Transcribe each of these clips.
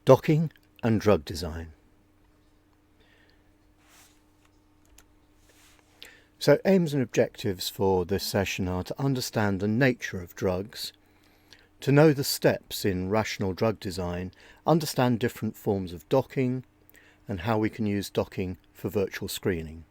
Docking and drug design. So aims and objectives for this session are to understand the nature of drugs, to know the steps in rational drug design, understand different forms of docking and how we can use docking for virtual screening,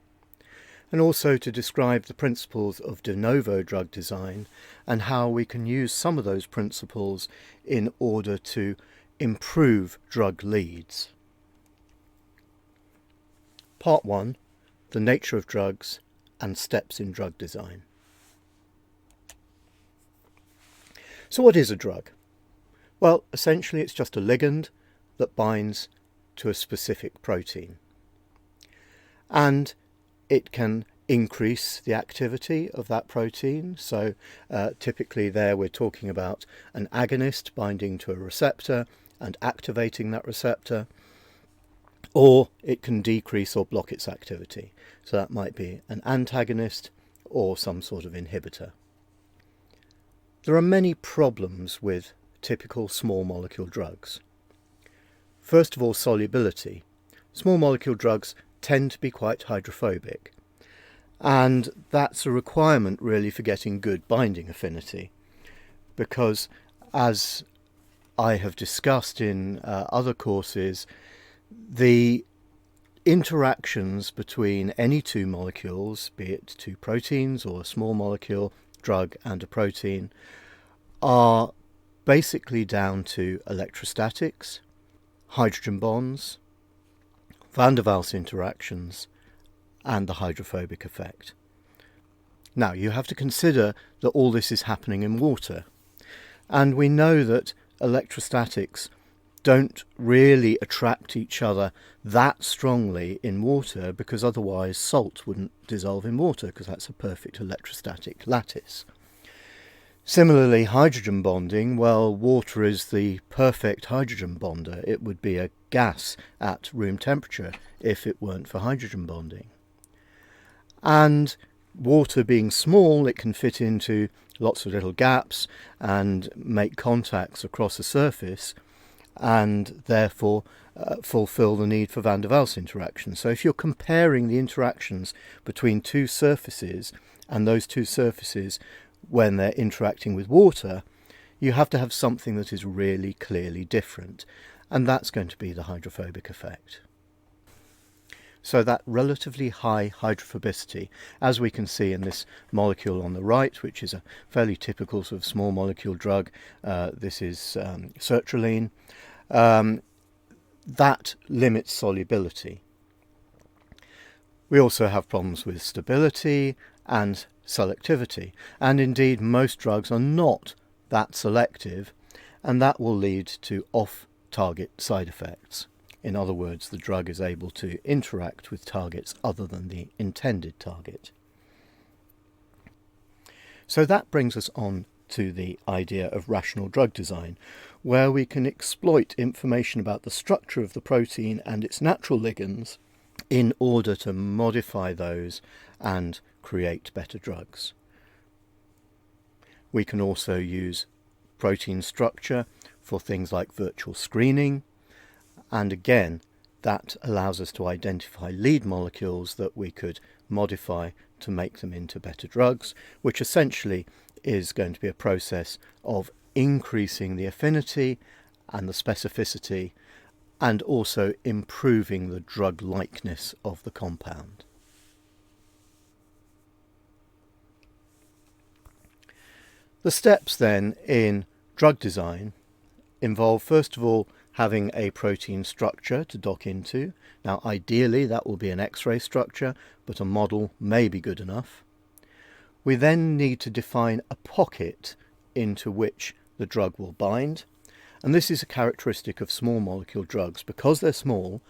and also to describe the principles of de novo drug design and how we can use some of those principles in order to improve drug leads. Part 1. The nature of drugs and steps in drug design. So what is a drug? Well, essentially it's just a ligand that binds to a specific protein. And it can increase the activity of that protein. So typically there we're talking about an agonist binding to a receptor and activating that receptor, or it can decrease or block its activity. So that might be an antagonist or some sort of inhibitor. There are many problems with typical small molecule drugs. First of all, solubility. Small molecule drugs tend to be quite hydrophobic, and that's a requirement really for getting good binding affinity, because as I have discussed in other courses, the interactions between any two molecules, be it two proteins or a small molecule drug and a protein, are basically down to electrostatics, hydrogen bonds, van der Waals interactions, and the hydrophobic effect. Now, you have to consider that all this is happening in water, and we know that electrostatics don't really attract each other that strongly in water, because otherwise salt wouldn't dissolve in water, because that's a perfect electrostatic lattice. Similarly, hydrogen bonding, well, water is the perfect hydrogen bonder. It would be a gas at room temperature if it weren't for hydrogen bonding. And water being small, it can fit into lots of little gaps and make contacts across a surface, and therefore fulfill the need for van der Waals interactions. So if you're comparing the interactions between two surfaces, and those two surfaces when they're interacting with water, you have to have something that is really clearly different, and that's going to be the hydrophobic effect. So that relatively high hydrophobicity, as we can see in this molecule on the right, which is a fairly typical sort of small molecule drug, this is sertraline, that limits solubility. We also have problems with stability and selectivity, and indeed most drugs are not that selective, and that will lead to off-target side effects. In other words, the drug is able to interact with targets other than the intended target. So that brings us on to the idea of rational drug design, where we can exploit information about the structure of the protein and its natural ligands in order to modify those and create better drugs. We can also use protein structure for things like virtual screening, and again that allows us to identify lead molecules that we could modify to make them into better drugs, which essentially is going to be a process of increasing the affinity and the specificity, and also improving the drug likeness of the compound. The steps then in drug design involve, first of all, having a protein structure to dock into. Now ideally that will be an X-ray structure, but a model may be good enough. We then need to define a pocket into which the drug will bind, and this is a characteristic of small molecule drugs. Because they're small,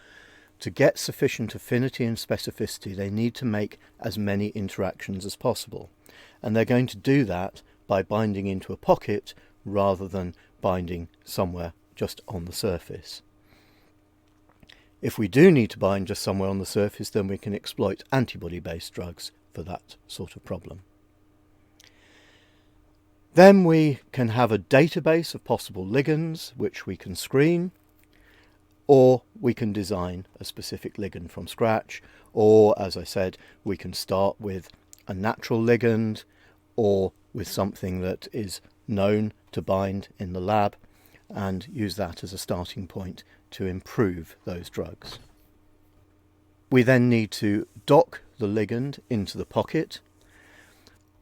to get sufficient affinity and specificity they need to make as many interactions as possible, and they're going to do that by binding into a pocket rather than binding somewhere just on the surface. If we do need to bind just somewhere on the surface, then we can exploit antibody-based drugs for that sort of problem. Then we can have a database of possible ligands which we can screen, or we can design a specific ligand from scratch, or, as I said, we can start with a natural ligand or with something that is known to bind in the lab and use that as a starting point to improve those drugs. We then need to dock the ligand into the pocket,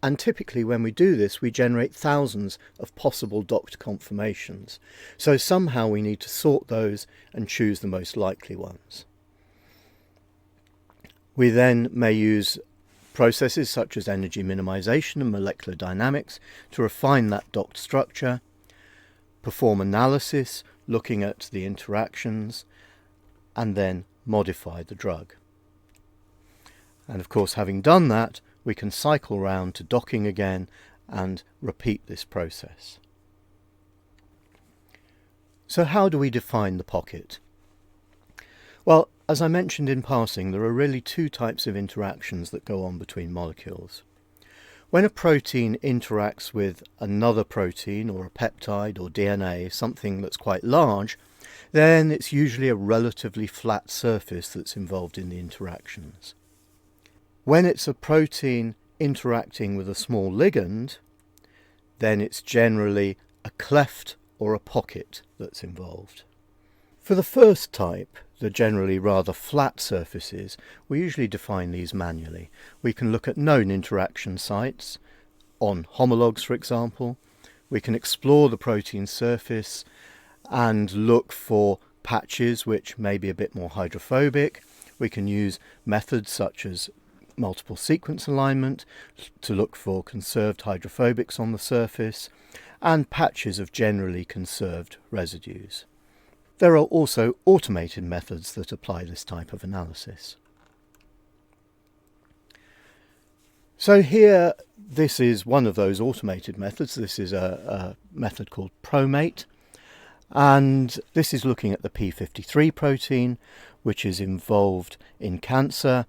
and typically when we do this we generate thousands of possible docked conformations, so somehow we need to sort those and choose the most likely ones. We then may use processes such as energy minimization and molecular dynamics to refine that docked structure, perform analysis looking at the interactions, and then modify the drug. And of course, having done that, we can cycle round to docking again and repeat this process. So how do we define the pocket? Well, as I mentioned in passing, there are really two types of interactions that go on between molecules. When a protein interacts with another protein or a peptide or DNA, something that's quite large, then it's usually a relatively flat surface that's involved in the interactions. When it's a protein interacting with a small ligand, then it's generally a cleft or a pocket that's involved. For the first type, the generally rather flat surfaces, we usually define these manually. We can look at known interaction sites, on homologs for example. We can explore the protein surface and look for patches which may be a bit more hydrophobic. We can use methods such as multiple sequence alignment to look for conserved hydrophobics on the surface and patches of generally conserved residues. There are also automated methods that apply this type of analysis. So here, this is one of those automated methods. This is a method called ProMate, and this is looking at the p53 protein, which is involved in cancer.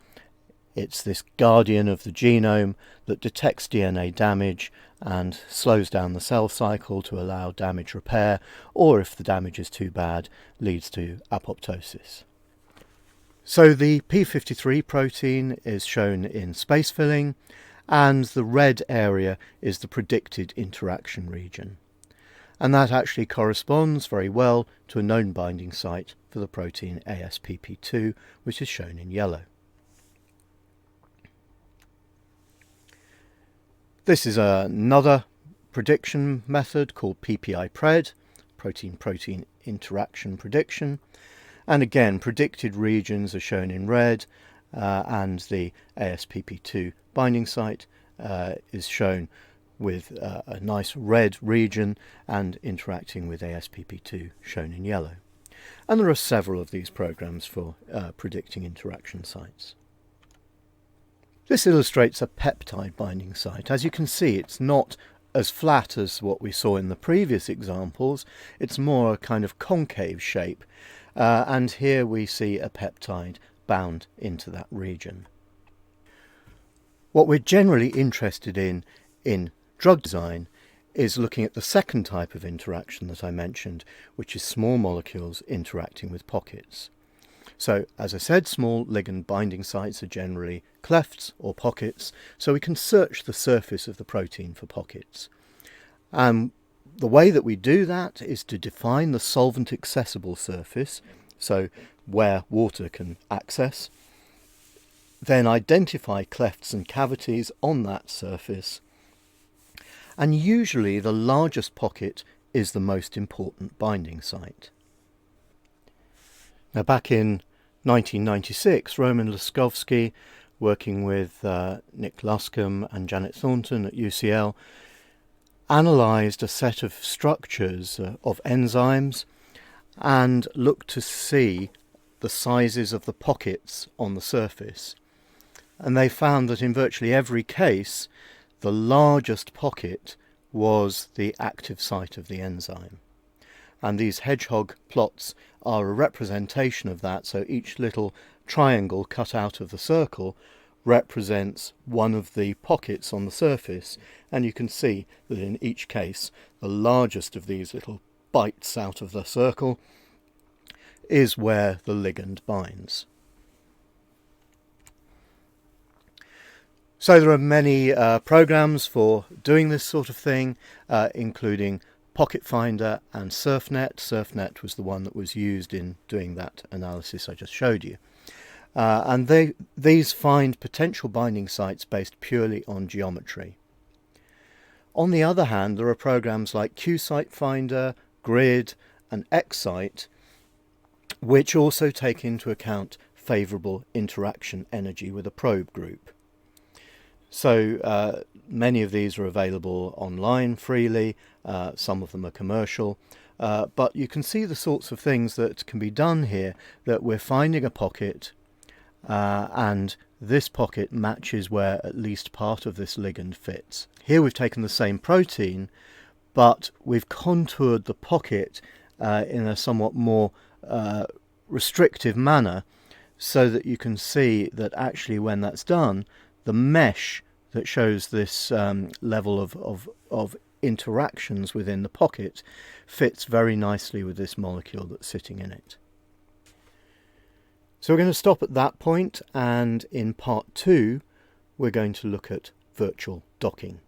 It's this guardian of the genome that detects DNA damage and slows down the cell cycle to allow damage repair, or if the damage is too bad, leads to apoptosis. So the p53 protein is shown in space filling, and the red area is the predicted interaction region. And that actually corresponds very well to a known binding site for the protein ASPP2, which is shown in yellow. This is another prediction method called PPI-PRED, protein-protein interaction prediction. And again, predicted regions are shown in red, and the ASPP2 binding site is shown with a nice red region and interacting with ASPP2 shown in yellow. And there are several of these programs for predicting interaction sites. This illustrates a peptide binding site. As you can see, it's not as flat as what we saw in the previous examples. It's more a kind of concave shape, and here we see a peptide bound into that region. What we're generally interested in drug design is looking at the second type of interaction that I mentioned, which is small molecules interacting with pockets. So, as I said, small ligand binding sites are generally clefts or pockets, so we can search the surface of the protein for pockets. The way that we do that is to define the solvent accessible surface, so where water can access, then identify clefts and cavities on that surface, and usually the largest pocket is the most important binding site. Now, back in 1996, Roman Laskovsky, working with Nick Luscombe and Janet Thornton at UCL, analysed a set of structures of enzymes and looked to see the sizes of the pockets on the surface. And they found that in virtually every case, the largest pocket was the active site of the enzyme. And these hedgehog plots are a representation of that, so each little triangle cut out of the circle represents one of the pockets on the surface, and you can see that in each case the largest of these little bites out of the circle is where the ligand binds. So there are many programs for doing this sort of thing, including Pocket Finder and SurfNet. SurfNet was the one that was used in doing that analysis I just showed you. And these find potential binding sites based purely on geometry. On the other hand, there are programs like QSite Finder, Grid and XSite, which also take into account favourable interaction energy with a probe group. So many of these are available online freely, some of them are commercial, but you can see the sorts of things that can be done here, that we're finding a pocket and this pocket matches where at least part of this ligand fits. Here we've taken the same protein, but we've contoured the pocket in a somewhat more restrictive manner, so that you can see that actually when that's done, the mesh that shows this level of interactions within the pocket fits very nicely with this molecule that's sitting in it. So we're going to stop at that point, and in part 2 we're going to look at virtual docking.